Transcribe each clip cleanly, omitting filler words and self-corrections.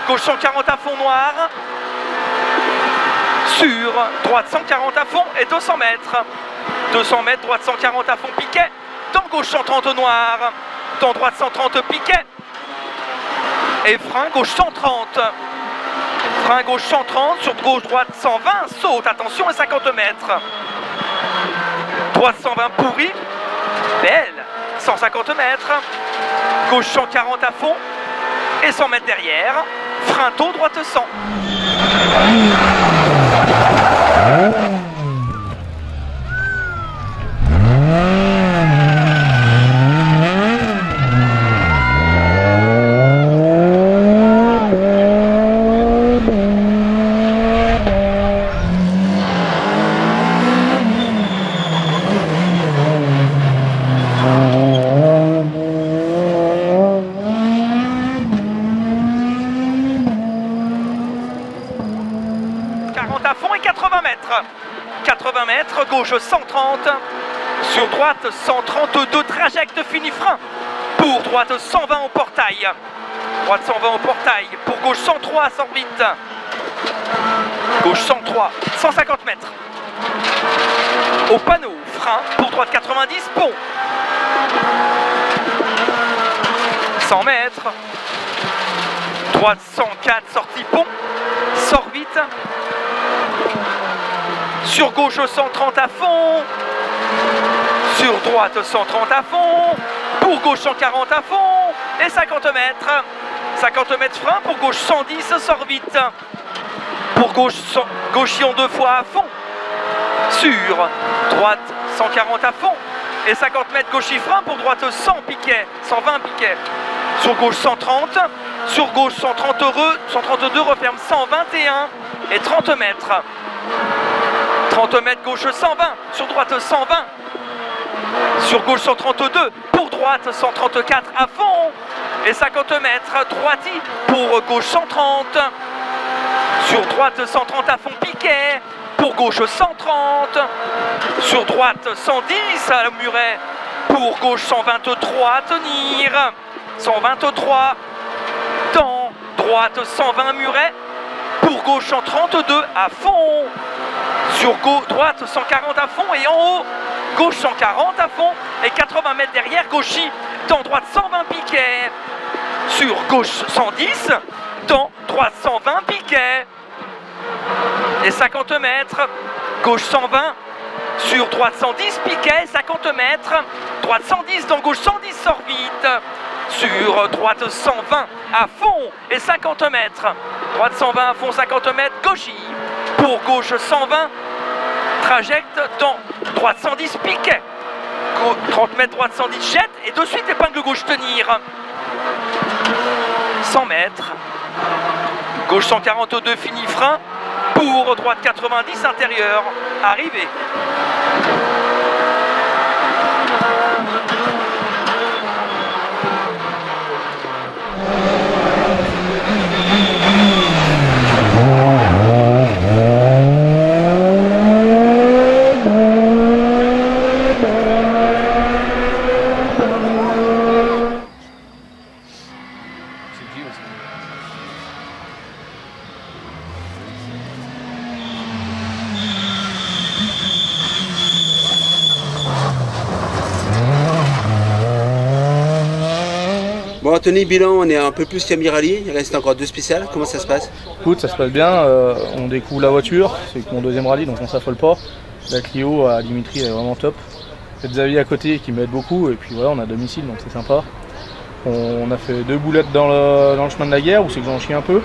gauche 140 à fond noir. Sur droite 140 à fond et 200 mètres. 200 mètres, droite 140 à fond piquet. Dans gauche 130 noir. Dans droite 130 piquet. Et frein gauche 130. Frein gauche 130, sur gauche droite 120, saute, attention, et 50 mètres. Droite 120 pourri, belle, 150 mètres. Gauche 140 à fond, et 100 mètres derrière. Frein tôt, droite 100. À fond et 80 mètres. 80 mètres, gauche 130. Sur droite 132, trajecte fini frein. Pour droite 120 au portail. Droite 120 au portail. Pour gauche 103, sort vite. Gauche 103, 150 mètres. Au panneau, frein. Pour droite 90, pont. 100 mètres. Droite 104, sortie pont. Sort vite. Sur gauche 130 à fond. Sur droite 130 à fond. Pour gauche 140 à fond. Et 50 mètres. 50 mètres frein. Pour gauche 110, sort vite. Pour gauche, gauchillon 2 fois à fond. Sur droite 140 à fond. Et 50 mètres gauchis frein. Pour droite 100 piquet. 120 piquet. Sur gauche 130. Sur gauche 130 heureux. 132 referme 121. Et 30 mètres. 30 mètres gauche 120, sur droite 120, sur gauche 132, pour droite 134 à fond, et 50 mètres droiti pour gauche 130, sur droite 130 à fond piquet, pour gauche 130, sur droite 110 à la muret, pour gauche 123 à tenir, 123, dans droite 120 muret, pour gauche 132 à fond. Sur droite 140 à fond et en haut gauche 140 à fond et 80 mètres derrière gauchis dans droite 120 piquet. Sur gauche 110 dans droite 120 piquet et 50 mètres gauche 120 sur droite 110 piquet 50 mètres droite 110 dans gauche 110 sort vite. Sur droite 120 à fond et 50 mètres droite 120 à fond 50 mètres gauchis. Pour gauche 120, trajecte dans droite 110 piquet. 30 mètres droite 110 jette et de suite épingle gauche tenir. 100 mètres. Gauche 142 fini frein. Pour droite 90 intérieur. Arrivée. Bon Anthony, bilan, on est un peu plus qu'à Mirali, il reste encore 2 spéciales, comment ça se passe? Écoute, ça se passe bien, on découvre la voiture, c'est mon deuxième rallye donc on s'affole pas. La Clio à Dimitri est vraiment top. Il y a Xavier à côté qui m'aide beaucoup et puis voilà, on a domicile donc c'est sympa. On a fait 2 boulettes dans le chemin de la guerre où c'est que j'en chie un peu.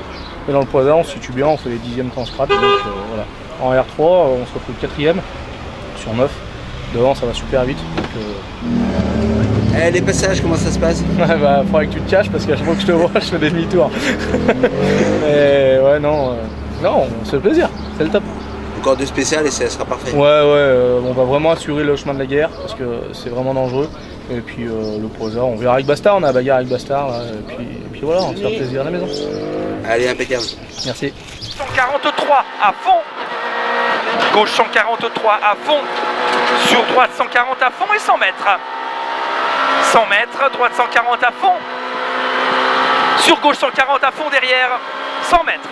Et dans le poids on se situe bien, on fait les 10e temps scratch donc voilà. En R3 on se retrouve 4e sur 9. Devant ça va super vite donc les passages, comment ça se passe? Ouais, bah, faudrait que tu te caches parce qu'à chaque fois que je te vois, je fais des demi-tours. Mais ouais, non, on se fait plaisir, c'est le top. Encore 2 spéciales et ça sera parfait. Ouais, on va vraiment assurer le chemin de la guerre parce que c'est vraiment dangereux. Et puis le Prosa, on verra avec Bastard, on a la bagarre avec Bastard là, et puis voilà, on se fait plaisir à la maison. Allez, impeccable. Merci. 143 à fond. Gauche 143 à fond. Sur droite 140 à fond et 100 mètres. 100 mètres, droite 140 à fond. Sur gauche 140 à fond derrière. 100 mètres.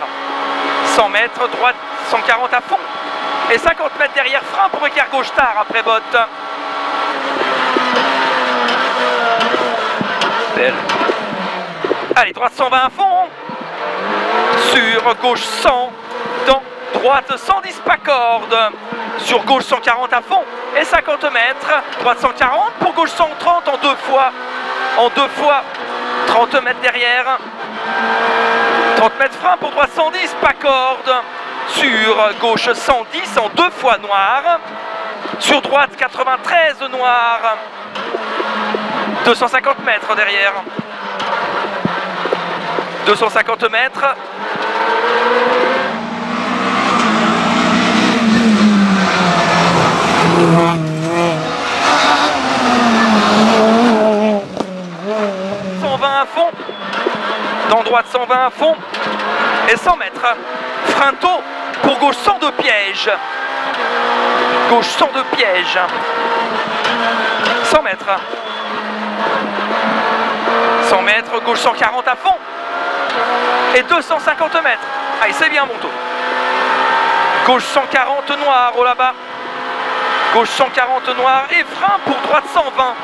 100 mètres, droite 140 à fond. Et 50 mètres derrière, frein pour écart gauche tard après botte. Belle. Allez, droite 120 à fond. Sur gauche 100. Dans droite 110 pas corde. Sur gauche 140 à fond. Et 50 mètres. Droite 140 pour gauche 130 en deux fois. En deux fois. 30 mètres derrière. 30 mètres frein pour droite 110 pas corde. Sur gauche 110 en deux fois noir. Sur droite 93 noir. 250 mètres derrière. 250 mètres. À fond, dans droite 120 à fond et 100 mètres, frein tôt pour gauche 102 piège, gauche 102 piège, 100 mètres, 100 mètres, gauche 140 à fond et 250 mètres, allez c'est bien mon tour, gauche 140 noir au là-bas, gauche 140 noir et frein pour droite 120.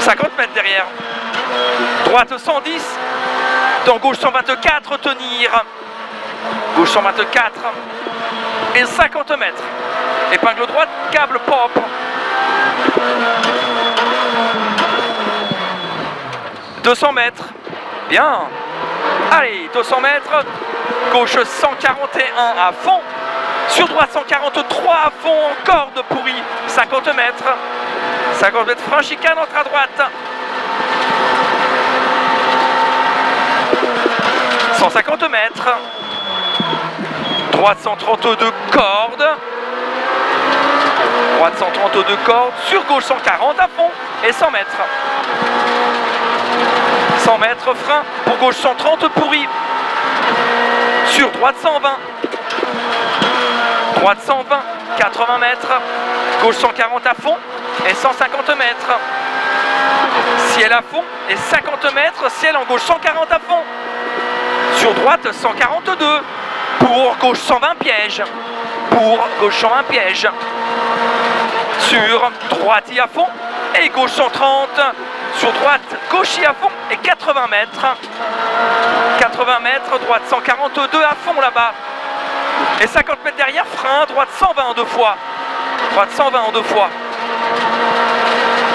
50 mètres derrière. Droite 110. Dans gauche 124, tenir. Gauche 124. Et 50 mètres. Épingle droite, câble pop. « 200 mètres. Bien. Allez, 200 mètres. Gauche 141 à fond. Sur droite 143 à fond en corde pourrie. 50 mètres. 50 mètres frein, chicane, entre à droite. 150 mètres. Droite 132 cordes. Droite 132 cordes. Sur gauche 140 à fond. Et 100 mètres. 100 mètres frein. Pour gauche 130 pourri. Sur droite 120. Droite 120. 80 mètres. Gauche 140 à fond. Et 150 mètres. Ciel à fond et 50 mètres, ciel en gauche 140 à fond. Sur droite 142. Pour gauche 120 piège. Pour gauche 120 piège. Sur droite à fond et gauche 130. Sur droite, gauche à fond et 80 mètres. 80 mètres, droite 142 à fond là-bas. Et 50 mètres derrière, frein, droite 120 en deux fois. Droite 120 en deux fois.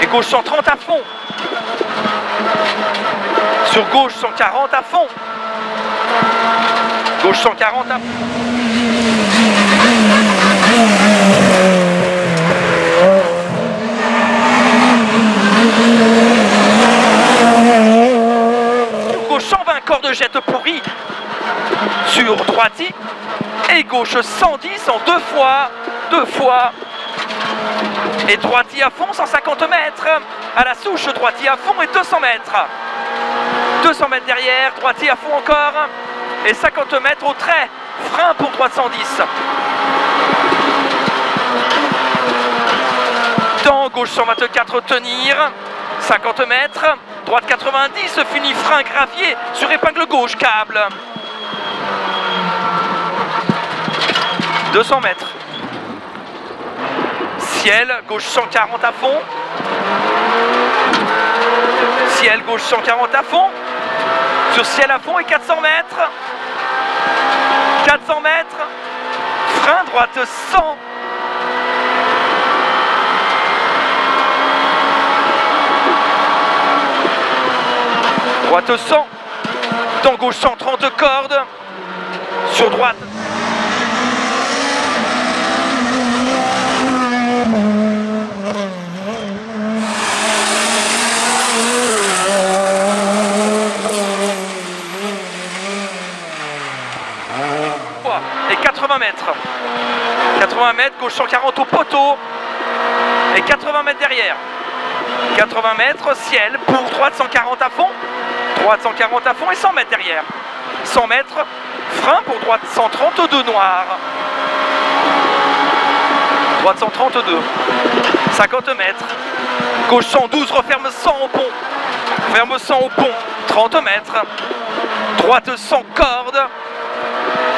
Et gauche 130 à fond. Sur gauche 140 à fond. Gauche 140 à fond. Sur gauche 120 corps de jette pourri. Sur droite et gauche 110 en deux fois. Deux fois. Et droitier à fond, 150 mètres. À la souche, droitier à fond et 200 mètres. 200 mètres derrière, droitier à fond encore. Et 50 mètres au trait. Frein pour droite 110. Dans gauche 124, tenir. 50 mètres. Droite 90, fini frein gravier sur épingle gauche, câble. 200 mètres. Ciel, gauche 140 à fond. Ciel, gauche 140 à fond. Sur ciel à fond et 400 mètres. 400 mètres. Frein, droite 100. Droite 100. Dans gauche 130 cordes. Sur droite. Et 80 mètres. 80 mètres, gauche 140 au poteau. Et 80 mètres derrière. 80 mètres, ciel, pour droite 140 à fond. Droite 140 à fond et 100 mètres derrière. 100 mètres, frein pour droite 132 noir. Droite 132. 50 mètres. Gauche 112, referme 100 au pont. Ferme 100 au pont. 30 mètres. droite sans corde,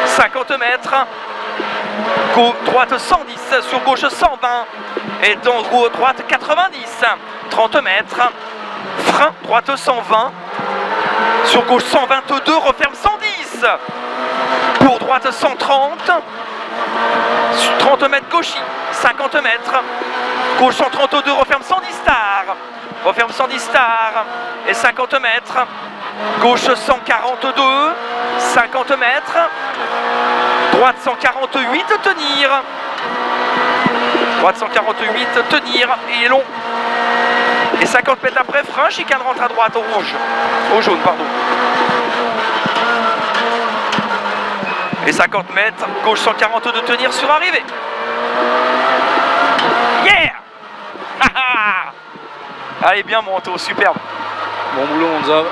50 mètres, droite 110, sur gauche 120, et dans droite 90, 30 mètres, frein, droite 120, sur gauche 122, referme 110, pour droite 130, 30 mètres gauchis, 50 mètres, gauche 132, referme 110 star, referme 110 star, et 50 mètres, gauche 142, 50 mètres, droite 148, tenir, droite 148, tenir, et long, et 50 mètres après, frein, chicane rentre à droite, au rouge, au jaune, pardon. Et 50 mètres, gauche 142, tenir sur arrivée. Yeah. Allez, bien Monto, superbe. Bon boulot Monza.